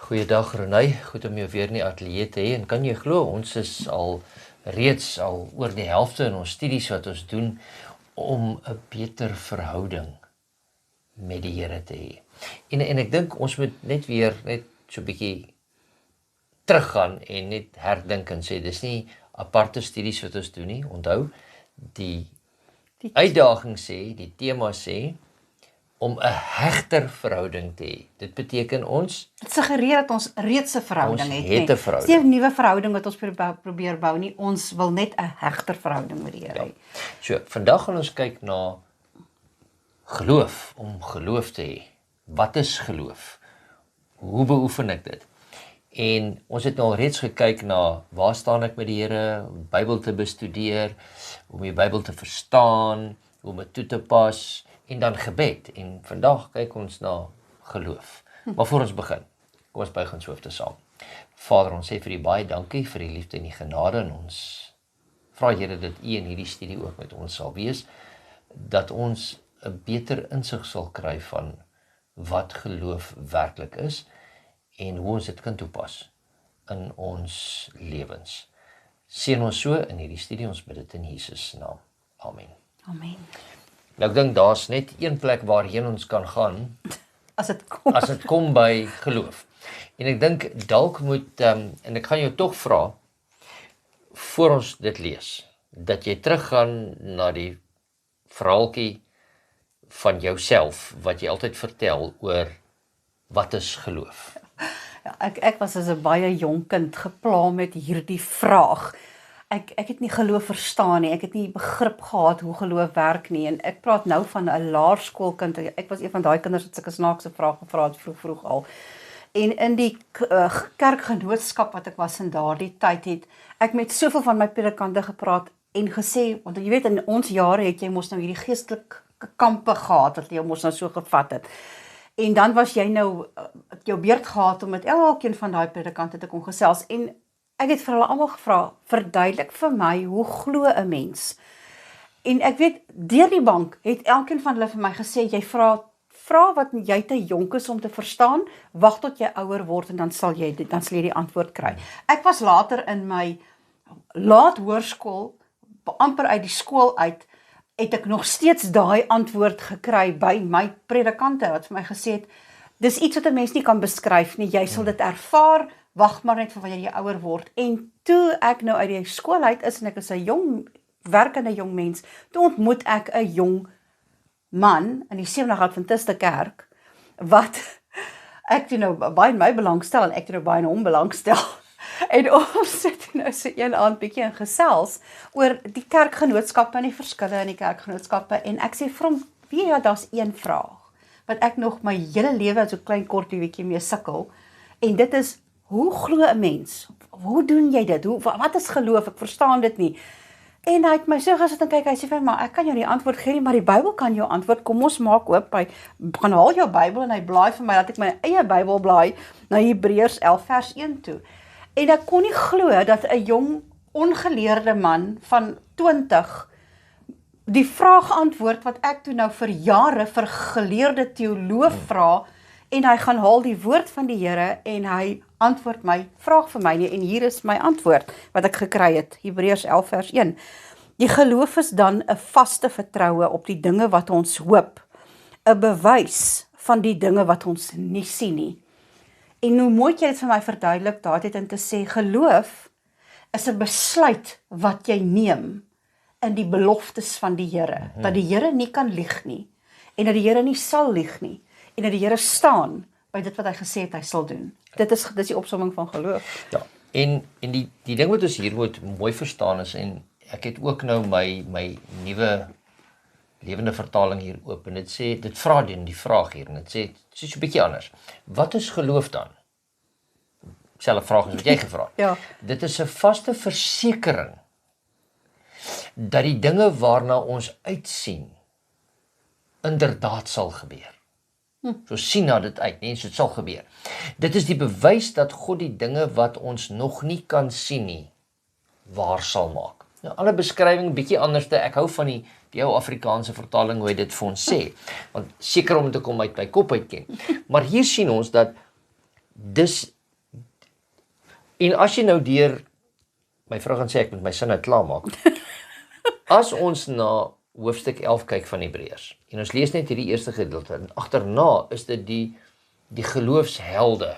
Goeiedag Renay, goed om jou weer in die ateljee te hê en kan jy glo ons is reeds al oor die helfte in ons studies wat ons doen om 'n beter verhouding met die Here te hê. En ek dink ons moet net so 'n bietjie teruggaan en net herdink en sê dis nie aparte studies wat ons doen nie. Onthou, die uitdaging sê, die tema sê om 'n hegter verhouding te hê. Dit beteken ons Dit suggereer dat ons reeds 'n verhouding het. het 'n verhouding. Dis nie 'n nuwe verhouding wat ons probeer bou nie. Ons wil net 'n hegter verhouding met die Here hê. So, vandag gaan ons kyk na geloof, om geloof te hê. Wat is geloof? Hoe beoefen ek dit? En ons het nou al reeds gekyk na waar staan ek met die Here, om die Bybel te bestudeer, om die Bybel te verstaan, om dit toe te pas, en dan gebed. En vandag kyk ons na geloof. Maar voor ons begin, kom ons buig ons hoofde saam. Vader, ons sê vir U baie dankie vir die liefde en die genade, en ons vra Here dat U in hierdie studie ook met ons sal wees, dat ons 'n beter insig sal kry van wat geloof werklik is en hoe ons dit kan toepas in ons lewens. Seën ons so in hierdie studie, ons bid dit in Jesus naam. Amen. Amen. Nou ek dink daar's net een plek waarheen ons kan gaan As dit kom. as dit kom by geloof. En ek dink dalk moet en ek gaan jou tog vra voor ons dit lees, dat jy teruggaan na die verhaaltjie van jouself wat jy altyd vertel oor wat is geloof. Ja, ek was as 'n baie jong kind gepla met hierdie vraag. Ek het nie geloof verstaan nie. Ek het nie begrip gehad hoe geloof werk nie. En ek praat nou van 'n laerskoolkind. Ek was een van daai kinders wat sulke snaakse vrae gevra het vroeg al. En in die kerkgenootskap wat ek was in daardie tyd, het ek met soveel van my predikante gepraat en gesê, want jy weet in ons jare het jy mos nou hierdie geestelike kampe gehad wat jy mos nou so gevat het. En dan was jy nou jou beurt gehad om met elkeen van daai predikante te kom gesels. En ek het vir hulle almal gevra, verduidelik vir my, hoe glo 'n mens? En ek weet, deur die bank het elkeen van hulle vir my gesê, jy vra wat jy te jonk is om te verstaan, wag tot jy ouer word en dan sal jy die antwoord kry. Ek was later in my laat hoërskool, amper uit die skool uit, het ek nog steeds daai antwoord gekry by my predikante wat vir my gesê het, dis iets wat 'n mens nie kan beskryf nie, jy sal dit ervaar, wag maar net vir wanneer jy ouer word. En toe ek nou uit die skool uit is en ek is 'n jong, werkende jong mens, toe ontmoet ek 'n jong man in die Sewendag Adventiste Kerk, wat ek toe nou baie in my belangstel en ek toe nou baie in hom belangstel. En ons sit nou so een aand bietjie in gesels oor die kerkgenootskappe en die verskille in die kerkgenootskappe. En ek sê vir hom, weet jy, daar's een vraag wat ek nog my hele lewe so klein kort bietjie mee sukkel. En dit is, hoe glo 'n mens? Hoe doen jy dit? Wat is geloof? Ek verstaan dit nie. En hy het my so gesit en kyk, hy sê vir my, maar ek kan jou die antwoord gee nie, maar die Bybel kan jou antwoord. Kom ons maak oop, hy gaan haal jou Bybel en hy blaai vir my, dat ek my eie Bybel blaai, na Hebreërs 11 vers 1 toe. En ek kon nie glo dat 'n jong, ongeleerde man van 20 die vraag antwoord wat ek toe nou vir jare vir geleerde teoloog vra, en hy gaan haal die woord van die Here en hy antwoord my vraag vir my nie, en hier is my antwoord wat ek gekry het, Hebreërs 11 vers 1. Die geloof is dan 'n vaste vertroue op die dinge wat ons hoop, 'n bewys van die dinge wat ons nie sien nie. En hoe mooi jy dit vir my verduidelik daardie in te sê, geloof is 'n besluit wat jy neem in die beloftes van die Here, dat die Here nie kan lieg nie, en dat die Here nie sal lieg nie, en dat die Here staan by dit wat hy gesê het hy sal doen. Dit is die opsomming van geloof. Ja, en die ding wat ons hier moet mooi verstaan is, en ek het ook nou my nuwe lewende vertaling hier oop, en dit vra die vraag hier, en dit sê so 'n bietjie anders. Wat is geloof dan? Selfe vraag as wat jy gevra het. Ja. Dit is 'n vaste versekering dat die dinge waarna ons uitsien inderdaad sal gebeur. So sien na dit uit, nee, so dit sal gebeur. Dit is die bewys dat God die dinge wat ons nog nie kan sien nie, waar sal maak. Nou, alle beskrywing bietjie anders, ek hou van die ou Afrikaanse vertaling hoe hy dit vir ons sê, want seker om te kom uit my kop uitken. Maar hier sien ons dat dis En as jy nou deur my vrou gaan sê ek moet my sin nou klaarmaak. As ons na hoofstuk 11 kyk van Hebreërs en ons lees net hierdie eerste gedeelte en agterna is dit die geloofshelde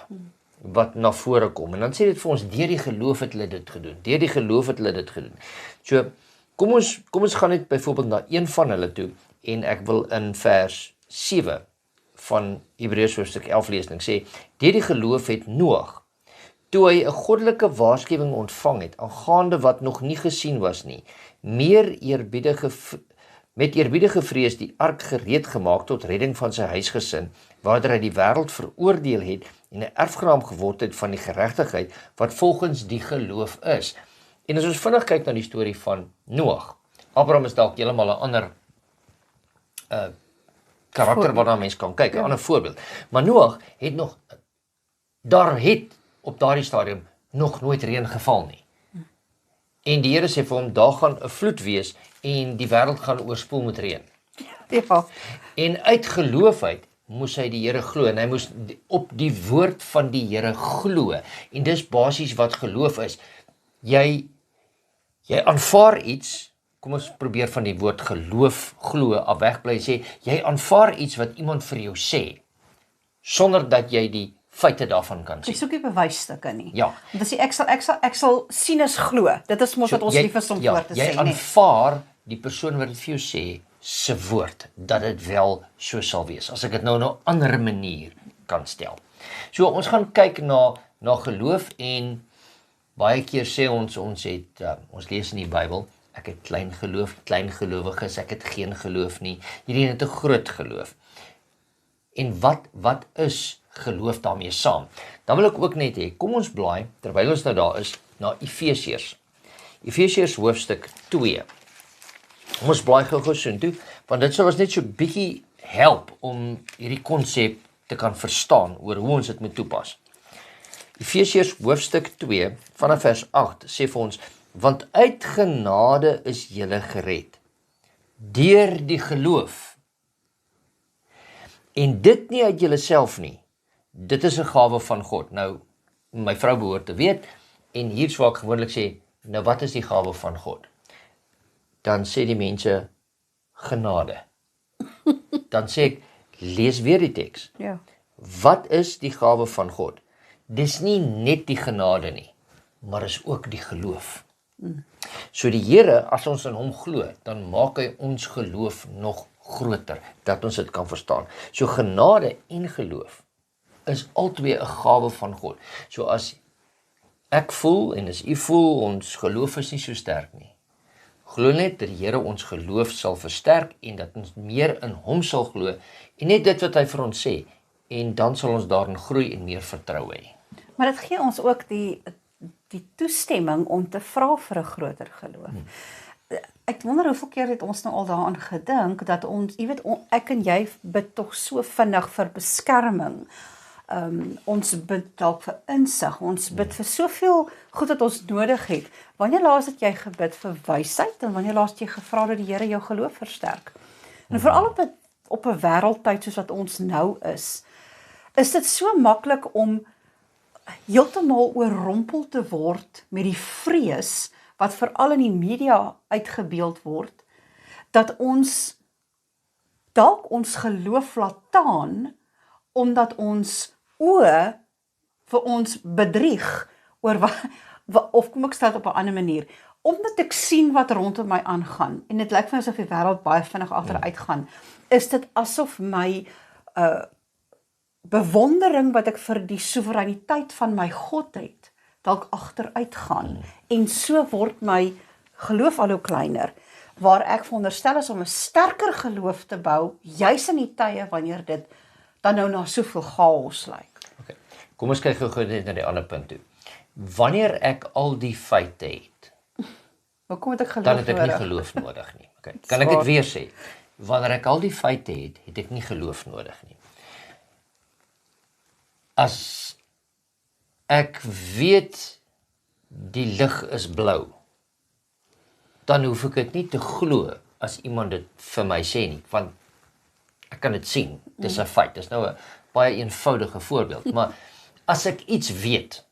wat na vore kom. En dan sê dit vir ons deur die geloof het hulle dit gedoen. Deur die geloof het hulle dit gedoen. So kom ons gaan net byvoorbeeld na een van hulle toe en ek wil in vers 7 van Hebreërs hoofstuk 11 lees en sê deur die geloof het Noag toe hy 'n goddelike waarskuwing ontvang het aangaande wat nog nie gesien was nie, met eerbiedige vrees die ark gereed gemaak tot redding van sy huisgesin, waardeur hy die wêreld veroordeel het en 'n erfgenaam geword het van die geregtigheid wat volgens die geloof is. En as ons vinnig kyk na die storie van Noag, Abraham is dalk heeltemal 'n ander karakter waarna mens kan kyk, 'n ander voorbeeld. Maar Noag het daar het op daardie stadium nog nooit reën geval nie. En die Here sê vir hom, daar gaan 'n vloed wees en die wêreld gaan oorspoel met reën. Ja. En uit geloof uit moes hy die Here glo en hy moes op die woord van die Here glo. En dis basies wat geloof is. Jy aanvaar iets, kom ons probeer van die woord geloof, glo af wegbly sê, jy aanvaar iets wat iemand vir jou sê sonder dat jy die feite daarvan kan sien. Jy soek nie bewysstukke nie. Ja. Want as jy ek sal sien is glo. Dit is mos wat ons lief is om voor te sê, jy aanvaar die persoon wat dit vir jou sê se woord dat dit wel so sal wees. As ek dit nou op 'n ander manier kan stel. So ons gaan kyk na geloof en baie keer sê ons lees in die Bybel, ek het klein gelowiges, ek het geen geloof nie. Hierdie het 'n groot geloof. En wat is geloof daarmee saam? Dan wil ek ook net hê, kom ons blaai, terwyl ons nou daar is, na Efesiërs. Efesiërs hoofstuk 2. Ons blaai gou soontoe, want dit sal ons net so bietjie help om hierdie konsep te kan verstaan oor hoe ons dit moet toepas. Efesiërs hoofstuk 2 vanaf vers 8 sê vir ons, want uit genade is julle gered, deur die geloof. En dit nie uit julleself nie, dit is 'n gawe van God. Nou, my vrou behoort te weet, en hier sou ek gewoonlik sê, nou wat is die gawe van God? Dan sê die mense, genade. Dan sê ek, lees weer die teks. Ja. Wat is die gawe van God? Dis nie net die genade nie, maar is ook die geloof. So die Here, as ons in hom glo, dan maak hy ons geloof nog groter, dat ons dit kan verstaan. So genade en geloof is albei 'n gawe van God. So as ek voel en as u voel, ons geloof is nie so sterk nie, glo net dat die Here ons geloof sal versterk en dat ons meer in hom sal glo en net dit wat hy vir ons sê, en dan sal ons daarin groei en meer vertroue hê. Maar dit gee ons ook die toestemming om te vra vir 'n groter geloof. Ek wonder hoeveel keer het ons nou al daaraan gedink dat ons, jy weet, ek en jy bid tog so vinnig vir beskerming. Ons bid dalk vir insig, ons bid vir soveel goed wat ons nodig het. Wanneer laas het jy gebid vir wysheid en wanneer laas het jy gevra dat die Here jou geloof versterk? En veral op 'n wêreldtyd soos wat ons nou is dit so maklik om heeltemal oorrompel te word met die vrees wat veral in die media uitgebeeld word, dat ons dalk ons geloof laat taan, omdat ons oë vir ons bedrieg oor of kom ek stel dit op 'n ander manier, omdat ek sien wat rondom my aangaan, en dit lyk vir my asof die wêreld baie vinnig agteruit gaan, is dit asof my bewondering wat ek vir die soewereiniteit van my God het, dalk agteruit gaan, en so word my geloof al hoe kleiner, waar ek veronderstel is om 'n sterker geloof te bou, juis in die tye wanneer dit dan nou na soveel chaos lyk. Okay. Kom ons kyk gou net na die ander punt toe. Wanneer ek al die feite het, Hoekom het ek geloof dan het ek nie nodig? geloof nodig nie. Okay. Kan ek dit weer sê? Wanneer ek al die feite het ek nie geloof nodig nie. As ek weet die lig is blou, dan hoef ek dit nie te glo as iemand dit vir my sê nie, want ek kan dit sien, dis 'n feit, dis nou 'n baie eenvoudige voorbeeld, maar as ek iets weet,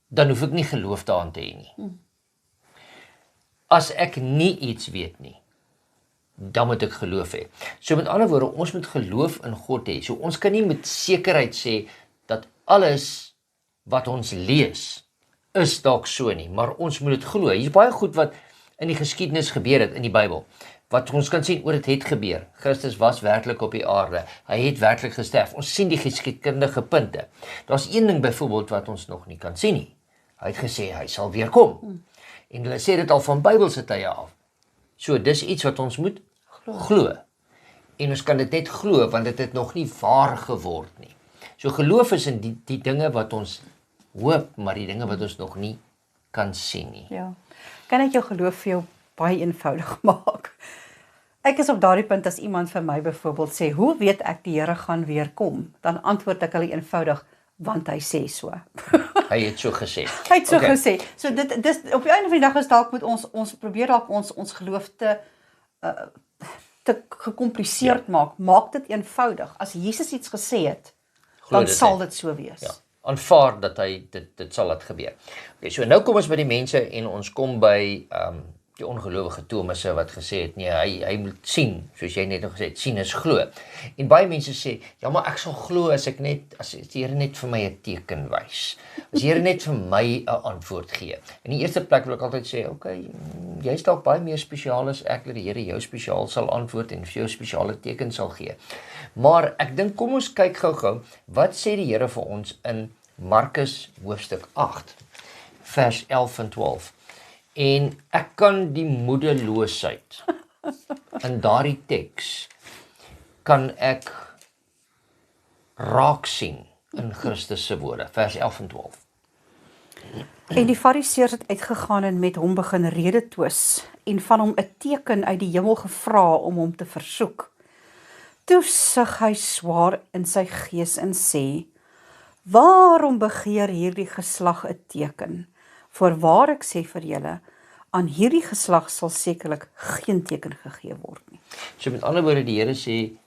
dan hoef ek nie geloof daarin te hê nie. As ek nie iets weet nie, dan moet ek geloof hê. So met ander woorde, ons moet geloof in God hê. So ons kan nie met sekerheid sê dat alles wat ons lees is dalk so nie, maar ons moet dit glo. Hier's baie goed wat in die geskiedenis gebeur het in die Bybel. Wat ons kan sien oor dit het gebeur. Christus was werklik op die aarde. Hy het werklik gesterf. Ons sien die geskiedkundige punte. Daar's een ding byvoorbeeld wat ons nog nie kan sien nie. Hy het gesê hy sal weer kom. En hulle sê dit al van Bybelse tye af. So dis iets wat ons moet glo. En ons kan dit net glo want dit het nog nie waar geword nie. So geloof is in die dinge wat ons hoop, maar die dinge wat ons nog nie kan sien nie. Ja. Kan ek jou geloof vir jou baie eenvoudig maak? Ek is op daardie punt as iemand vir my byvoorbeeld sê, hoe weet ek die Here gaan weer kom? Dan antwoord ek hulle eenvoudig, want hy sê so. Hy het so gesê. Hy het so gesê. So dis op die einde van die dag is dalk moet ons probeer dalk ons geloof te gecompliseerd maak. Maak dit eenvoudig. As Jesus iets gesê het, dan sal dit so wees. Ja. Aanvaar dat hy dit sal laat gebeur. Okay, so nou kom ons by die mense en ons kom by die ongelowige Thomase wat gesê het nee, hy moet sien, soos jy net nog gesê het, sien is glo. En baie mense sê, ja maar ek sal glo as die Here net vir my 'n teken wys. As die Here net vir my 'n antwoord gee. In die eerste plek wil ek altyd sê, okay, jy's dalk baie meer spesiaal as ek, dat die Here jou spesiaal sal antwoord en vir jou spesiale teken sal gee. Maar ek dink kom ons kyk gou-gou, wat sê die Here vir ons in Markus hoofstuk 8 vers 11 en 12. En ek kan die moedeloosheid in daardie teks kan ek raak sien in Christus se woorde, vers 11 en 12. En die Fariseërs het uitgegaan en met hom begin rede twis en van hom 'n teken uit die hemel gevra om hom te versoek. Toe sug hy swaar in sy gees en sê, waarom begeer hierdie geslag 'n teken? Voorwaar ek sê vir julle, aan hierdie geslag sal sekerlik geen teken gegee word nie. So met ander woorde, die Here sê,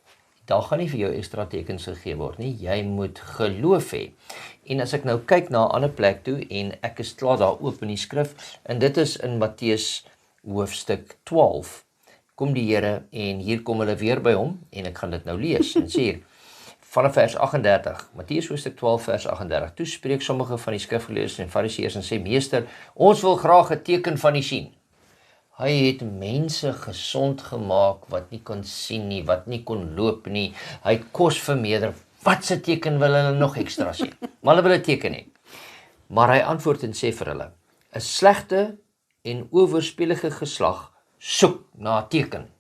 daar gaan nie vir jou ekstra tekens gegee word nie, jy moet geloof hê. En as ek nou kyk na 'n ander plek toe, en ek is klaar daar oop in die skrif, en dit is in Matteus hoofstuk 12, kom die Here, en hier kom hulle weer by hom, en ek gaan dit nou lees, en sê hier, vanaf vers 38, Matteus hoofstuk 12 vers 38, toe spreek sommige van die skrifgeleerdes en fariseërs en sê, meester, ons wil graag 'n teken van u sien. Hy het mense gesond gemaak wat nie kon sien nie, wat nie kon loop nie, hy het kos vermeerder, wat se teken wil hulle nog ekstra sien? Maar hulle wil 'n teken hê. Maar hy antwoord en sê vir hulle, 'n slegte en owerspelige geslag soek na 'n teken.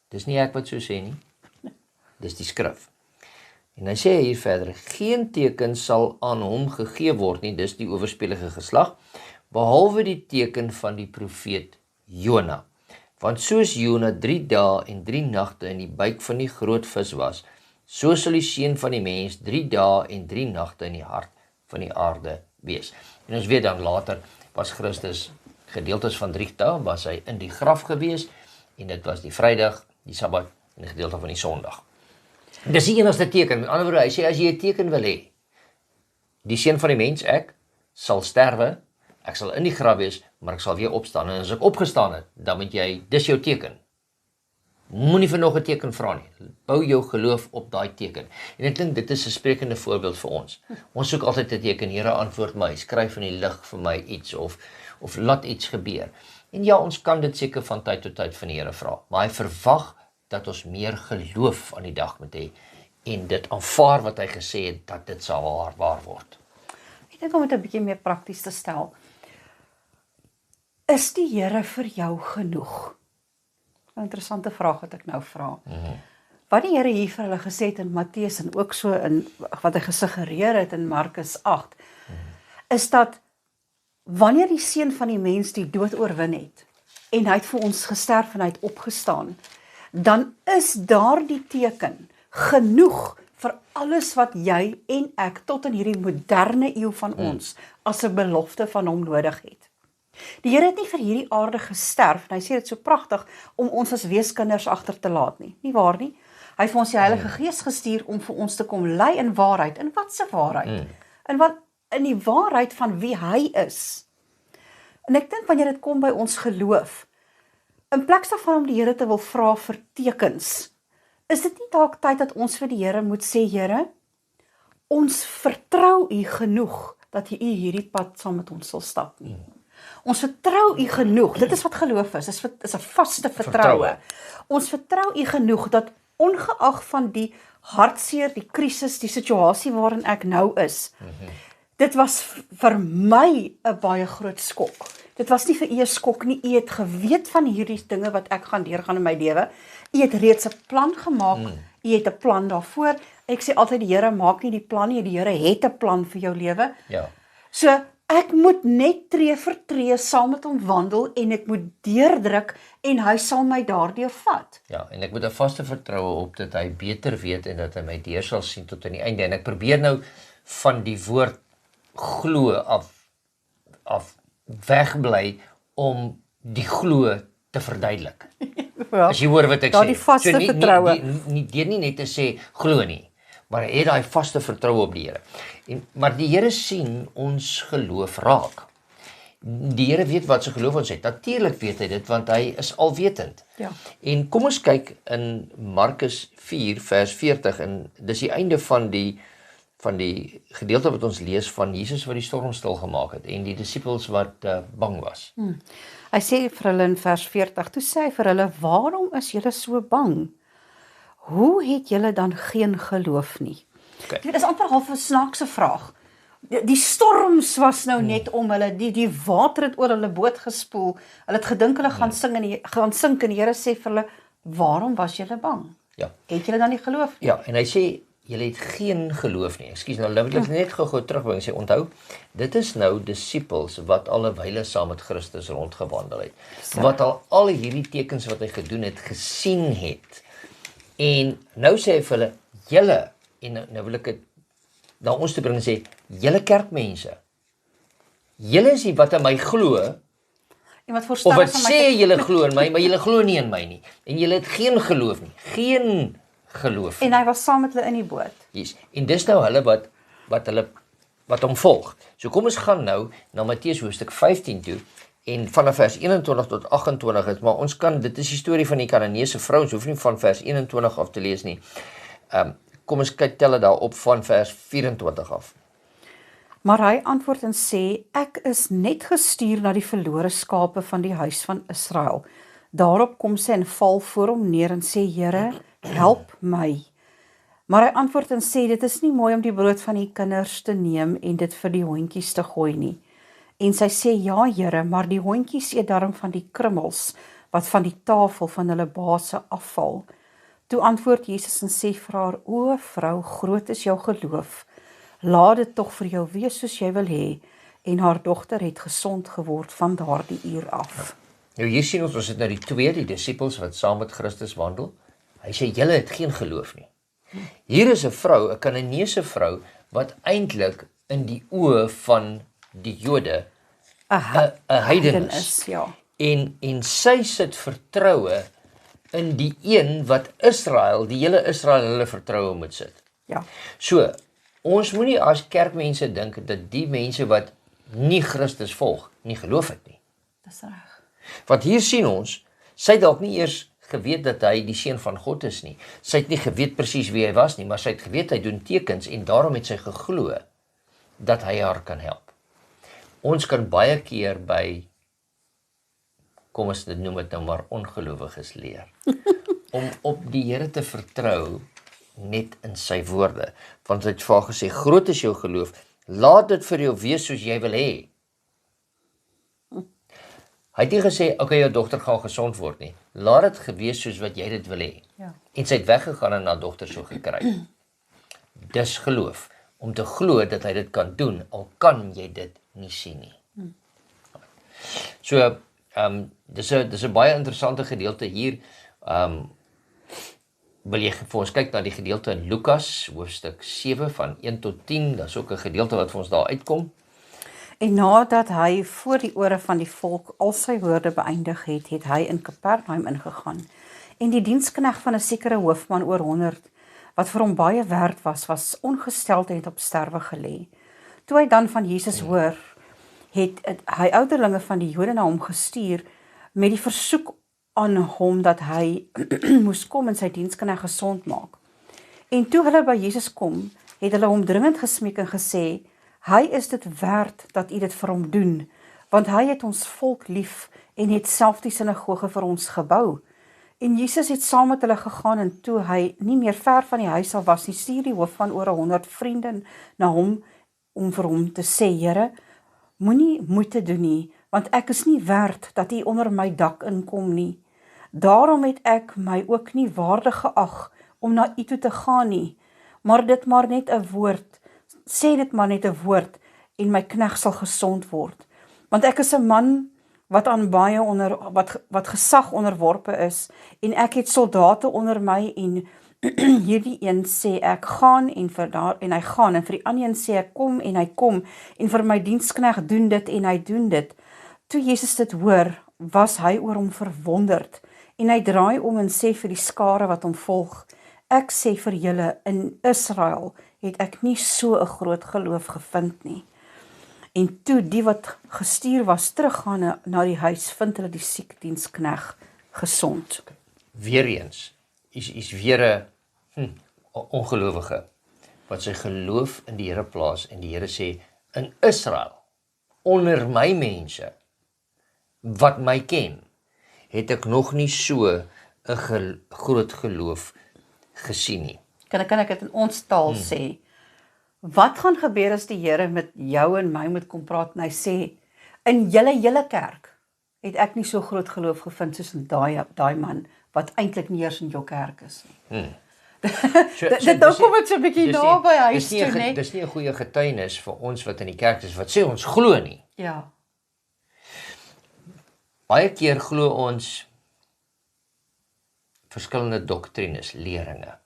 Dis nie ek wat so sê nie. Dis die skrif. En hy sê hier verder, geen teken sal aan hom gegee word nie, dis die owerspelige geslag, behalwe die teken van die profeet Jona. Want soos Jona 3 dae en 3 nagte in die buik van die groot vis was, so sal die seun van die mens 3 dae en 3 nagte in die hart van die aarde wees. En ons weet dan later was Christus gedeeltes van 3 dae, was hy in die graf gewees, en dit was die Vrydag, die Sabbat en die gedeelte van die Sondag. Dis die enigste teken. Met ander woorde, hy sê, as jy 'n teken wil hê, die seun van die mens, ek, sal sterwe, ek sal in die graf wees, maar ek sal weer opstaan, en as ek opgestaan het, dan moet jy, dis jou teken. Moenie vir nog 'n teken vra nie. Bou jou geloof op daai teken. En ek dink dit is 'n sprekende voorbeeld vir ons. Ons soek altyd 'n teken, Here antwoord my, skryf in die lig vir my iets, of laat iets gebeur. En ja, ons kan dit seker van tyd tot tyd van die Here vra, maar hy verwag dat ons meer geloof aan die dag moet hê, en dit aanvaar wat hy gesê het, dat dit sal waar word. Ek dink om dit 'n bietjie meer prakties te stel. Is die Here vir jou genoeg? 'n Interessante vraag wat ek nou vra. Wat die Here hier vir hulle gesê het in Matteus en ook so in wat hy gesuggereer het in Markus 8, is dat wanneer die seun van die mens die dood oorwin het en hy het vir ons gesterf en hy het opgestaan, dan is daardie teken genoeg vir alles wat jy en ek tot in hierdie moderne eeu van ons as 'n belofte van hom nodig het. Die Here het nie vir hierdie aarde gesterf, en hy sê dit so pragtig, om ons as weeskinders agter te laat nie. Nie waar nie? Hy het vir ons die Heilige Gees gestuur om vir ons te kom lei in waarheid. In wat se waarheid? In wat in die waarheid van wie hy is. En ek dink wanneer dit kom by ons geloof, in plek daarvan om die Here te wil vra vir tekens, is dit nie dalk tyd dat ons vir die Here moet sê, Here, ons vertrou U genoeg dat U hierdie pad saam met ons sal stap nie. Ons vertrou U genoeg, dit is wat geloof is 'n vaste vertroue. Ons vertrou U genoeg dat ongeag van die hartseer, die krisis, die situasie waarin ek nou is, dit was vir my 'n baie groot skok. Dit was nie vir U 'n skok nie, U het geweet van hierdie dinge wat ek gaan deurgaan in my lewe. U het reeds 'n plan gemaak, U het 'n plan daarvoor. Ek sê altyd die Here maak nie die plan nie, die Here het 'n plan vir jou lewe. Ja. So ek moet net tree vir tree saam met hom wandel en ek moet deurdruk en hy sal my daardeur vat. Ja, en ek moet 'n vaste vertroue op dat hy beter weet en dat hy my deur sal sien tot aan die einde. En ek probeer nou van die woord glo af wegbly om die glo te verduidelik. Ja, As jy hoor wat ek sê. daardie vaste vertroue. Nie net te sê glo nie, maar hy het daai vaste vertroue op die Here. Maar die Here sien ons geloof raak. Die Here weet wat se geloof ons het. Natuurlik weet hy dit want hy is alwetend. Ja. En kom ons kyk in Markus 4 vers 40 en dis die einde van die gedeelte wat ons lees van Jesus wat die storm stil gemaak het en die disippels wat bang was. Hy sê vir hulle in vers 40, toe sê hy vir hulle, waarom is julle so bang? Hoe het julle dan geen geloof nie? Okay. Dit is amper half 'n snaakse vraag. Die storms was nou net om hulle, die water het oor hulle boot gespoel. Hulle het gedink hulle gaan sink en die Here sê vir hulle, waarom was julle bang? Ja. Het julle dan nie geloof nie? Ja, en hy sê julle het geen geloof nie. Ekskuus, nou wil ek net gou terugbring sê onthou, dit is nou disippels wat al 'n wyle saam met Christus rondgewandel het. Wat al hierdie tekens wat hy gedoen het, gesien het. En nou sê hy vir hulle, julle, en nou wil ek dit na ons te bring en sê, julle kerkmense, julle is die wat in my glo, En wat of voorstel wat van my sê julle glo in my, maar julle glo nie in my nie. En julle het geen geloof nie. Geen geloof nie. en hy was saam met hulle in die boot. Yes. En dis nou hulle wat hom volg. So kom ons gaan nou na Matteus hoofstuk 15 toe en vanaf vers 21 tot 28 is, maar ons kan, dit is die storie van die Kananeese vrou, ons hoef nie van vers 21 af te lees nie. Kom ons kyk tel dit daar op van vers 24 af. Maar hy antwoord en sê, ek is net gestuur na die verlore skape van die huis van Israel. Daarop kom sy en val voor hom neer en sê, Here, help my. Maar hy antwoord en sê, dit is nie mooi om die brood van die kinders te neem en dit vir die hondjies te gooi nie. En sy sê, ja Here, maar die hondjies eet darm van die krummels, wat van die tafel van hulle baase afval. Toe antwoord Jesus en sê vir haar, o vrou, groot is jou geloof. Laat dit tog vir jou wees soos jy wil hê. En haar dogter het gesond geword van daardie uur af. Nou hier sien ons het nou die disippels wat saam met Christus wandel. Hy sê, julle het geen geloof nie. Hier is 'n vrou, 'n Kananeese vrou, wat eintlik in die oë van die Jode 'n heiden is. Ja. En sy sit vertroue in die een wat Israel, die hele Israel hulle vertroue moet sit. Ja. So, ons moenie as kerkmense dink dat die mense wat nie Christus volg, nie geloof het nie. Dis reg. Want hier sien ons, sy het dalk nie eers geweet dat hy die seun van God is nie. Sy het nie geweet presies wie hy was nie, maar sy het geweet hy doen tekens en daarom het sy geglo dat hy haar kan help. Ons kan baie keer by, kom ons dit noem dit nou maar, ongelowiges leer. Om op die Here te vertrou net in sy woorde. Want hy het vir haar gesê, groot is jou geloof, laat dit vir jou wees soos jy wil hê. Hy het nie gesê, okay, jou dogter gaan gesond word nie. Laat dit gewees soos wat jy dit wil hê. Ja. En sy het weggegaan en haar dogter so gekry. Dis geloof, om te glo dat hy dit kan doen, al kan jy dit nie sien nie. So, dis 'n baie interessante gedeelte hier. Wil jy vir ons kyk na die gedeelte in Lukas, hoofstuk 7 van 1 tot 10, dis ook 'n gedeelte wat vir ons daar uitkom. En nadat hy voor die ore van die volk al sy woorde beëindig het, het hy in Kapernaum ingegaan. En die diensknegt van 'n sekere hoofman oor 100, wat vir hom baie werd was, ongesteld en het op sterwe gelê. Toe hy dan van Jesus hoor, het hy ouderlinge van die Jode na hom gestuur met die versoek aan hom dat hy moes kom en sy diensknegt gesond maak. En toe hulle by Jesus kom, het hulle hom dringend gesmeek en gesê, hy is dit werd dat u dit vir hom doen, want hy het ons volk lief en het self die sinagoge vir ons gebou. En Jesus het saam met hulle gegaan en toe hy nie meer ver van die huis af was nie, stuur die hoof van oor 100 vriende na hom om vir hom te sê, Here, moenie moeite doen nie, want ek is nie werd dat u onder my dak inkom nie. Daarom het ek my ook nie waardig geag om na u toe te gaan nie, maar dit maar net 'n woord, sê dit maar net 'n woord en my knegt sal gesond word. Want ek is 'n man wat aan baie wat gesag onderworpe is en ek het soldate onder my en hierdie een sê ek gaan en hy gaan en vir die ander een sê ek kom en hy kom en vir my diensknegt doen dit en hy doen dit. Toe Jesus dit hoor, was hy oor hom verwonderd en hy draai om en sê vir die skare wat hom volg, ek sê vir julle, in Israel het ek nie so 'n groot geloof gevind nie. En toe die wat gestuur was teruggaan na die huis, vind hulle die siek diensknegt gesond. Weereens, is weer 'n ongelowige wat sy geloof in die Here plaas en die Here sê, in Israel, onder my mense, wat my ken, het ek nog nie so 'n groot geloof gesien nie. Kan ek dit in ons taal sê? Wat gaan gebeur as die Here met jou en my moet kom praat en hy sê, in julle kerk het ek nie so groot geloof gevind soos in daai man, wat eintlik nie eers in jou kerk is nie. Dit kom dit so 'n bietjie naby huis toe, né? Dis nie 'n goeie getuienis vir ons wat in die kerk is, wat sê ons glo nie. Ja. Baie keer glo ons verskillende doktrines, leringe.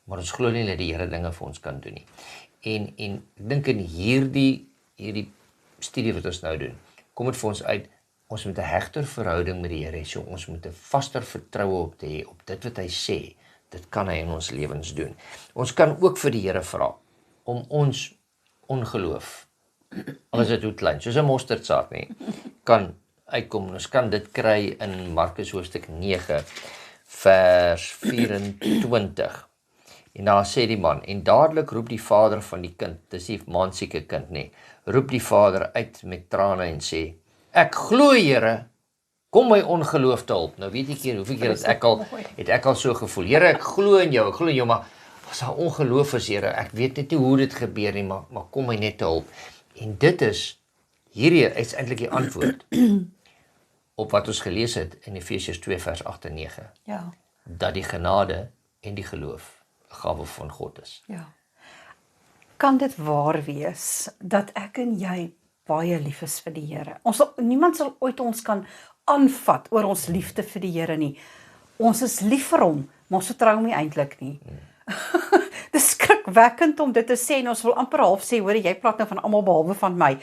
Maar ons glo nie dat die Here dinge vir ons kan doen nie. En ek dink in hierdie studie wat ons nou doen, kom dit vir ons uit, ons moet 'n hegter verhouding met die Here hê, so ons moet 'n vaster vertroue op hê op dit wat hy sê, dit kan hy in ons lewens doen. Ons kan ook vir die Here vra om ons ongeloof, al is dit hoe klein, soos 'n mosterdsaad nie, kan uitkom. Ons kan dit kry in Markus hoofstuk 9 vers 24. En daar sê die man, en dadelik roep die vader van die kind, dis die maansieke kind nie, roep die vader uit met trane en sê, ek glo Here, kom my ongeloof te hulp. Nou weet ek hier, hoeveel keer het ek al so gevoel, Here, ek glo in jou, maar as daar ongeloof is, Here, ek weet net nie hoe dit gebeur nie, maar kom my net te hulp. En dit is, hierdie is eintlik die antwoord op wat ons gelees het in Efesiërs 2 vers 8 en 9. Ja. Dat die genade en die geloof 'n gawe van God is. Ja. Kan dit waar wees dat ek en jy baie lief is vir die Here? Niemand sal ooit ons kan aanvat oor ons liefde vir die Here nie. Ons is lief vir hom, maar ons vertrou hom nie eintlik nie. Dis skrikwekkend om dit te sê en ons wil amper half sê, hoor, jy praat nou van almal behalwe van my.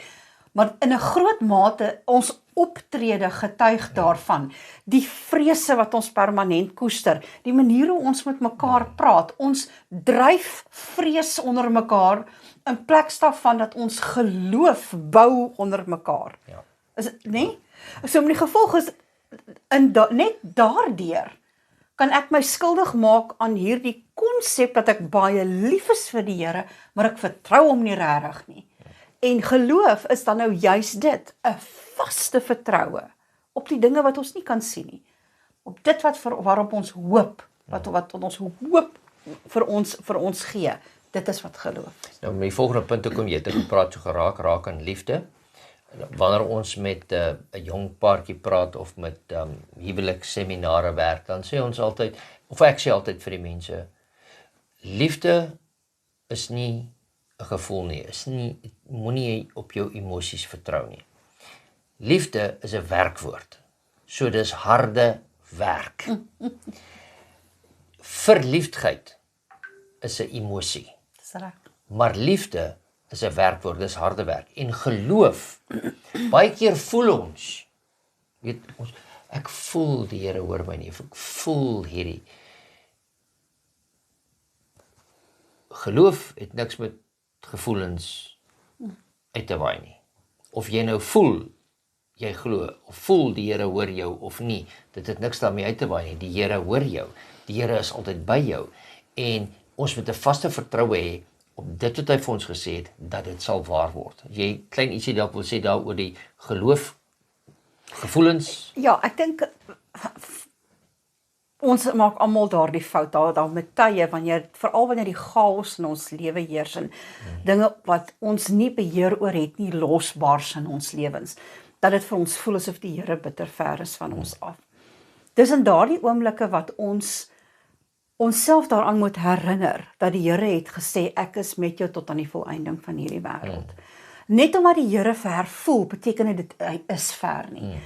Maar in 'n groot mate ons optrede getuig daarvan, die vrese wat ons permanent koester, die manier hoe ons met mekaar praat, ons dryf vrees onder mekaar in plek daarvan dat ons geloof bou onder mekaar. Ja. Is dit nie? So met die gevolg is net daardeur kan ek my skuldig maak aan hierdie konsep dat ek baie lief is vir die Here, maar ek vertrou hom nie regtig nie. En geloof is dan nou juist dit, 'n vaste vertroue op die dinge wat ons nie kan sien nie. Op dit waarop ons hoop, wat ons hoop vir ons gee. Dit is wat geloof is. Nou met die volgende punt kom jy te gepraat so raak aan liefde. Wanneer ons met 'n jong paartjie praat of met huwelikseminare werk, dan sê ons altyd, of ek sê altyd vir die mense, liefde is nie 'n gevoel nie, moenie op jou emosies vertrou nie. Liefde is 'n werkwoord. So dis harde werk. Verliefdheid is 'n emosie. Dis reg. Maar liefde is 'n werkwoord, dis harde werk. En geloof, baie keer voel ons, weet ons, ek voel die Here hoor my nie, ek voel hierdie. Geloof het niks met gevoelens uit te waai nie. Of jy nou voel jy glo, of voel die Here hoor jou of nie, dit het niks daarmee uit te waai nie. Die Here hoor jou, die Here is altyd by jou, en ons moet 'n vaste vertroue hê op dit wat hy vir ons gesê het, dat dit sal waar word. As jy klein ietsie dalk wil sê daar oor die geloof, gevoelens? Ja, ek dink ons maak almal daardie fout, daar met tye, veral wanneer die chaos in ons lewe heers en dinge wat ons nie beheer oor het nie, losbars in ons lewens, dat dit vir ons voel asof die Here bitter ver is van ons af. Dis in daardie oomblikke wat ons onsself daaraan moet herinner, dat die Here het gesê, ek is met jou tot aan die volëinding van hierdie wêreld. Net omdat die Here ver voel, beteken dit hy is ver nie.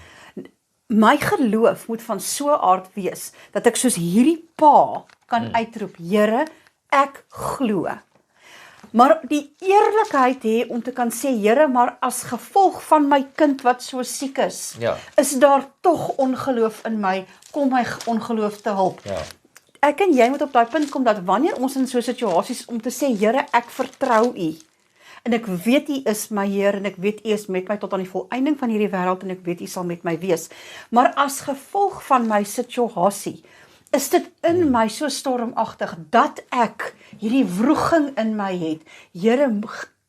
My geloof moet van so 'n aard wees, dat ek soos hierdie pa kan uitroep, Here, ek glo. Maar die eerlikheid hê om te kan sê, Here, maar as gevolg van my kind wat so siek is, is daar tog ongeloof in my, kom my ongeloof te hulp. Ek en jy moet op daai punt kom, dat wanneer ons in so situasies om te sê, Here, ek vertrou U, en ek weet U is my Heer, en ek weet U is met my tot aan die volëinding van hierdie wêreld, en ek weet U sal met my wees. Maar as gevolg van my situasie, is dit in my so stormagtig, dat ek hierdie wroging in my het. Here,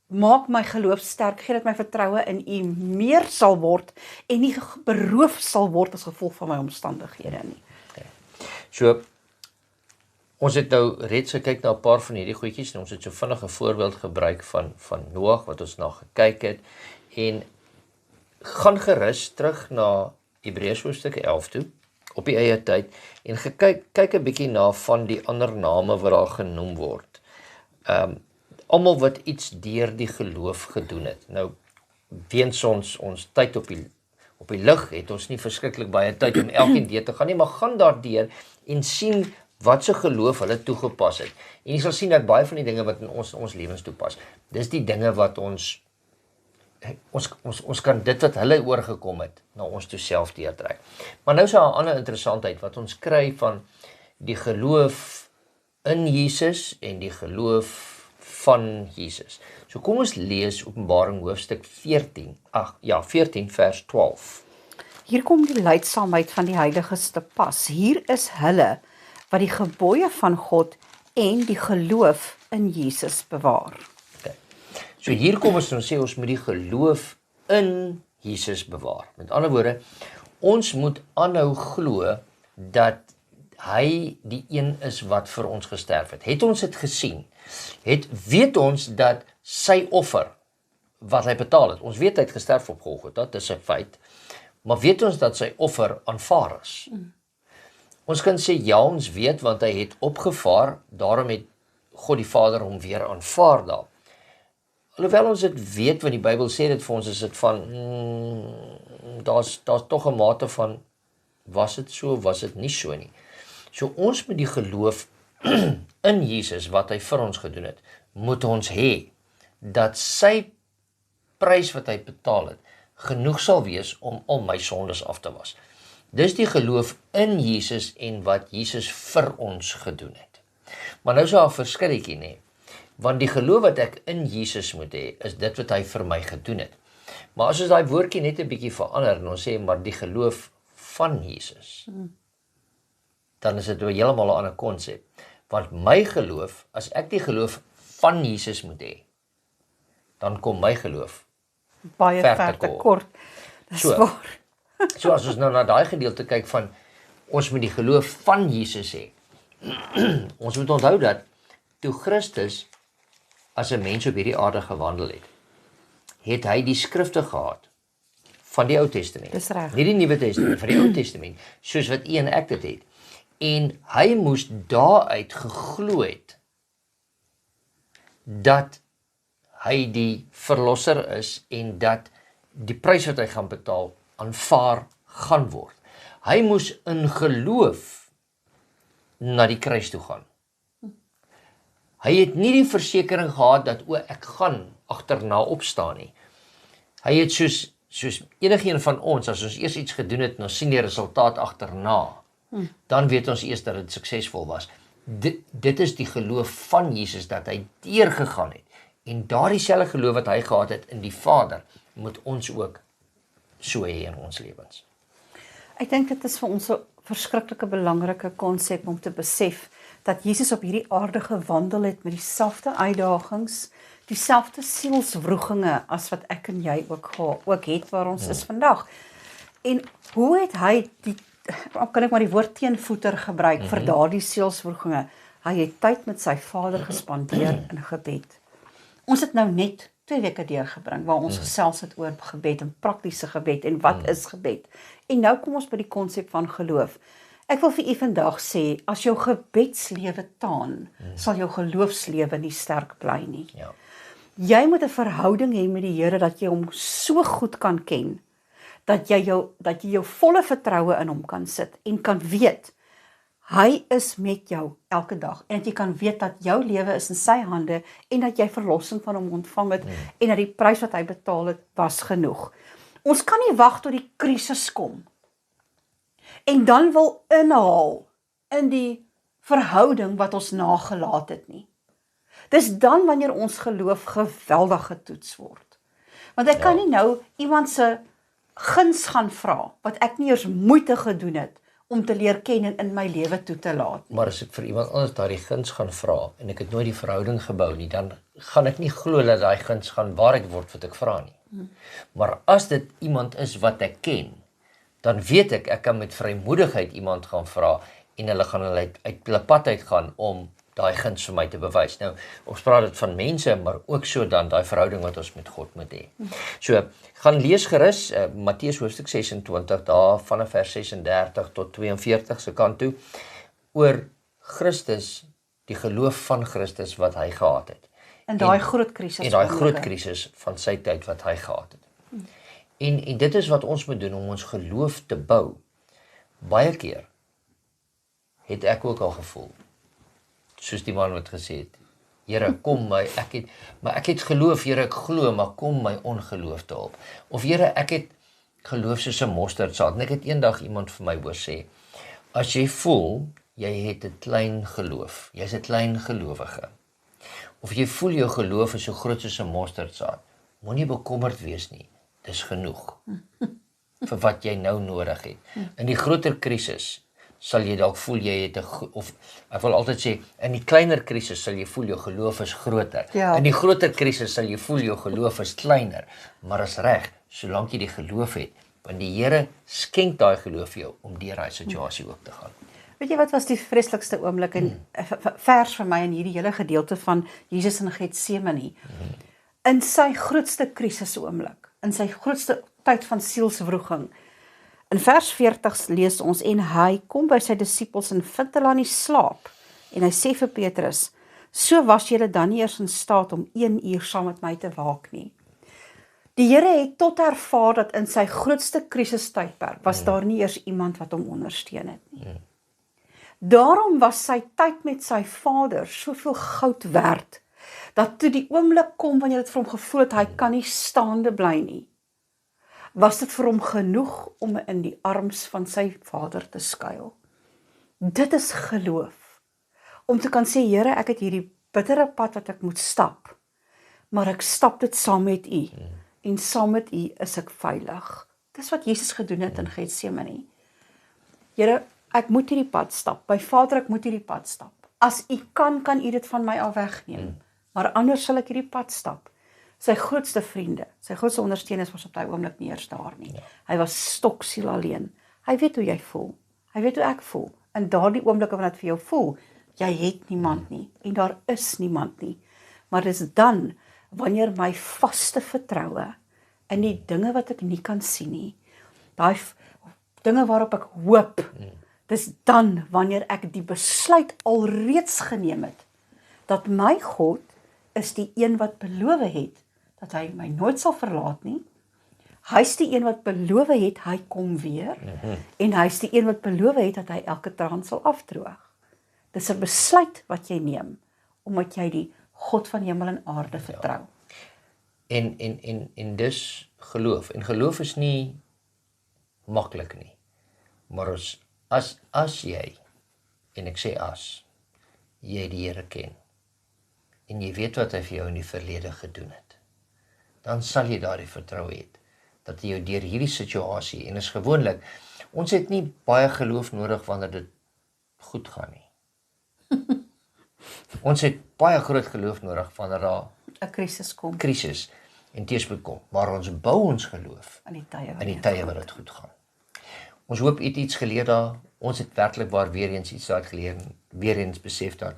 maak my geloof sterk, gee dat my vertroue in U meer sal word, en nie beroof sal word as gevolg van my omstandighede nie. So, ons het nou reeds gekyk na 'n paar van hierdie goedjies, en ons het so vinnig 'n voorbeeld gebruik van Noag, wat ons na gekyk het, en gaan gerus terug na Hebreërs hoofstuk 11 toe, op die eie tyd, en kyk 'n bietjie na van die ander name wat daar genoem word. Almal wat iets deur die geloof gedoen het. Nou, weens ons tyd op die lig, het ons nie verskriklik baie tyd om elkeen deur te gaan nie, maar gaan daardeur en sien wat se geloof hulle toegepas het. En jy sal sien dat baie van die dinge wat in ons lewens toepas, dis die dinge wat ons kan dit wat hulle oorgekom het, na ons toe self deurtrek. Maar nou is daar 'n ander interessantheid wat ons kry van die geloof in Jesus en die geloof van Jesus. So kom ons lees Openbaring hoofstuk 14 vers 12. Hier kom die leidsaamheid van die heiliges te pas. Hier is hulle wat die gebooie van God en die geloof in Jesus bewaar. Okay. So hier kom ons sê ons moet die geloof in Jesus bewaar. Met ander woorde, ons moet aanhou glo dat hy die een is wat vir ons gesterf het. Het ons dit gesien? Weet ons dat sy offer, wat hy betaal het, ons weet hy het gesterf op Golgotha, dit is 'n feit, maar weet ons dat sy offer aanvaar is? Ons kan sê, ja, ons weet, want hy het opgevaar, daarom het God die Vader hom weer aanvaar daar. Alhoewel ons dit weet, want die Bybel sê dit vir ons, is dit van, daar's tog 'n mate van, was dit so, was dit nie so nie. So ons moet die geloof in Jesus, wat hy vir ons gedoen het, moet ons hê, dat sy prys wat hy betaal het, genoeg sal wees om al my sondes af te was. Dis die geloof in Jesus en wat Jesus vir ons gedoen het. Maar nou is daar 'n verskilletjie, nee. Want die geloof wat ek in Jesus moet hê, is dit wat hy vir my gedoen het. Maar as ons daai woordjie net 'n bietjie verander en ons sê maar die geloof van Jesus, dan is dit heeltemal 'n ander konsep. Want my geloof, as ek die geloof van Jesus moet hê, dan kom my geloof baie ver te kort. Dis waar. So as ons nou na daai gedeelte kyk van, ons moet die geloof van Jesus hê. Ons moet onthou dat, toe Christus as 'n mens op hierdie aarde gewandel het hy die skrifte gehad van die Ou Testament. Dis reg. Nie die Nuwe Testament, van die Ou Testament, soos wat u en ek dit het. En hy moes daaruit geglo het dat hy die verlosser is en dat die prys wat hy gaan betaal aanvaar gaan word. Hy moes in geloof na die kruis toe gaan. Hy het nie die versekering gehad dat ek gaan agterna opstaan nie. Hy het soos enigeen van ons, as ons eers iets gedoen het en ons sien die resultaat agterna, dan weet ons eers dat dit suksesvol was. Dit is die geloof van Jesus, dat hy deurgegaan het En daardie selfde geloof wat hy gehad het in die Vader, moet ons ook so hê in ons lewens. Ek dink dit is vir ons 'n verskriklike belangrike konsep om te besef dat Jesus op hierdie aarde gewandel het met dieselfde uitdagings, dieselfde sielswroeginge as wat ek en jy ook het waar ons is vandag. En hoe het hy kan ek maar die woord teenvoeter gebruik vir daardie sielswroeginge? Hy het tyd met sy Vader gespandeer in gebed. Ons het nou net 2 weke deurgebring waar ons gesels het oor gebed en praktiese gebed en wat is gebed. En nou kom ons by die konsep van geloof. Ek wil vir u vandag sê, as jou gebedslewe taan, sal jou geloofslewe nie sterk bly nie. Ja. Jy moet 'n verhouding hê met die Here dat jy hom so goed kan ken, dat jy jou volle vertroue in hom kan sit en kan weet, hy is met jou elke dag en dat jy kan weet dat jou lewe is in sy hande en dat jy verlossing van hom ontvang het en dat die prys wat hy betaal het, was genoeg. Ons kan nie wag tot die krisis kom en dan wil inhaal in die verhouding wat ons nagelaat het nie. Dis dan wanneer ons geloof geweldig getoets word. Want ek kan nie nou iemand se guns gaan vra, wat ek nie eers moeite gedoen het, om te leer ken en in my lewe toe te laat. Maar as ek vir iemand anders daardie guns gaan vra, en ek het nooit die verhouding gebou nie, dan gaan ek nie glo dat daai guns gaan waarheid word wat ek vra nie. Maar as dit iemand is wat ek ken, dan weet ek kan met vrymoedigheid iemand gaan vra, en hulle gaan uit hulle pad uitgaan om daai guns vir my te bewys. Nou, ons praat dit van mense, maar ook so dan daai verhouding wat ons met God moet hê. So, gaan lees gerus Matteus hoofstuk 26, daar vanaf vers 36 tot 42 se kant toe, oor Christus, die geloof van Christus wat hy gehad het. In daai groot krisis. En daai groot krisis van sy tyd wat hy gehad het. En dit is wat ons moet doen om ons geloof te bou. Baie keer het ek ook al gevoel, soos die man wat gesê het, Here, kom my, ek het geloof, Here, ek glo, maar kom my ongeloof te help. Of Here, ek het geloof soos 'n mosterdsaad. En ek het eendag iemand vir my hoor sê, as jy voel, jy het 'n klein geloof, jy's 'n klein gelowige, of jy voel jou geloof is so groot soos 'n mosterdsaad, moenie bekommerd wees nie, dis genoeg vir wat jy nou nodig het. In die groter krisis sal jy dalk voel jy het of ek wil altyd sê, in die kleiner krisis sal jy voel jou geloof is groter. Ja. In die groter krisis sal jy voel jou geloof is kleiner, maar is reg, solank jy die geloof het, want die Here skenk daai geloof vir jou om deur daai situasie ook te gaan. Weet jy wat was die vreeslikste oomblik in vers vir my in hierdie hele gedeelte van Jesus in Getsemane? In sy grootste krisis oomblik, in sy grootste tyd van sielswroging. In vers 40 lees ons, en hy kom by sy disippels en vind hulle aan die slaap. En hy sê vir Petrus, so was julle dan nie eers in staat om 1 uur saam met my te waak nie. Die Here het tot ervaar dat in sy grootste krisistydperk was daar nie eers iemand wat hom ondersteun het nie. Daarom was sy tyd met sy Vader soveel goud werd, dat toe die oomblik kom wanneer dit vir hom gevoel het, hy kan nie staande bly nie, was dit vir hom genoeg om in die arms van sy Vader te skuil. Dit is geloof. Om te kan sê, Here, ek het hierdie bittere pad wat ek moet stap, maar ek stap dit saam met U, en saam met U is ek veilig. Dis wat Jesus gedoen het in Getsemane. Here, ek moet hierdie pad stap. My Vader, ek moet hierdie pad stap. As U kan U dit van my af wegneem, maar anders sal ek hierdie pad stap. Sy grootste vriende, sy grootste ondersteuners was op daai oomblik nie eers daar nie. Hy was stoksiel alleen. Hy weet hoe jy voel. Hy weet hoe ek voel. In daardie oomblikke wanneer dit vir jou voel, jy het niemand nie en daar is niemand nie. Maar dis dan wanneer my vaste vertroue in die dinge wat ek nie kan sien nie, daai dinge waarop ek hoop, dis dan wanneer ek die besluit alreeds geneem het, dat my God is die een wat beloof het, dat hy my nooit sal verlaat nie. Hy's die een wat beloof het, hy kom weer, en hy's die een wat beloof het, dat hy elke traan sal afdroog. Dis 'n besluit wat jy neem, omdat jy die God van hemel en aarde vertrou. En dis geloof. En geloof is nie maklik nie. Maar as jy, en ek sê as, jy die Here ken, en jy weet wat hy vir jou in die verlede gedoen het, dan sal jy daardie vertroue hê dat hy jou deur hierdie situasie, en is gewoonlik, ons het nie baie geloof nodig wanneer dit goed gaan nie. Ons het baie groot geloof nodig wanneer daar 'n krisis kom krisis en teëspoed kom, maar ons bou ons geloof in die tye in die tye wat dit goed gaan. Ons hoop het iets geleer daar, ons het werklik waar weer eens iets uit geleer, weer eens besef dat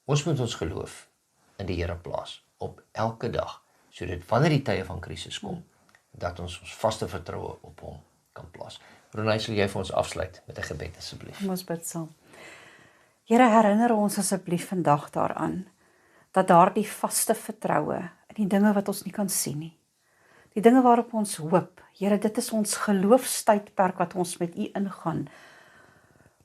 ons moet ons geloof in die Here plaas, op elke dag, sodat wanneer die tye van krisis kom, dat ons vaste vertroue op hom kan plaas. Ronay, sal jy vir ons afsluit met 'n gebed asseblief? Kom ons bid saam. Here, herinner ons asseblief vandag daaraan, dat daardie vaste vertroue in die dinge wat ons nie kan sien nie, die dinge waarop ons hoop, Here, dit is ons geloofstydperk wat ons met U ingaan,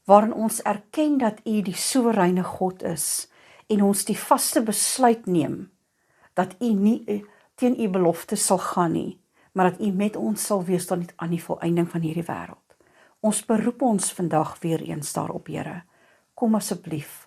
waarin ons erken dat U die soewereine God is, en ons die vaste besluit neem, dat U nie teen U beloftes sal gaan nie, maar dat U met ons sal wees tot aan die volëinding van hierdie wêreld. Ons beroep ons vandag weer eens daarop, Here. Kom asseblief,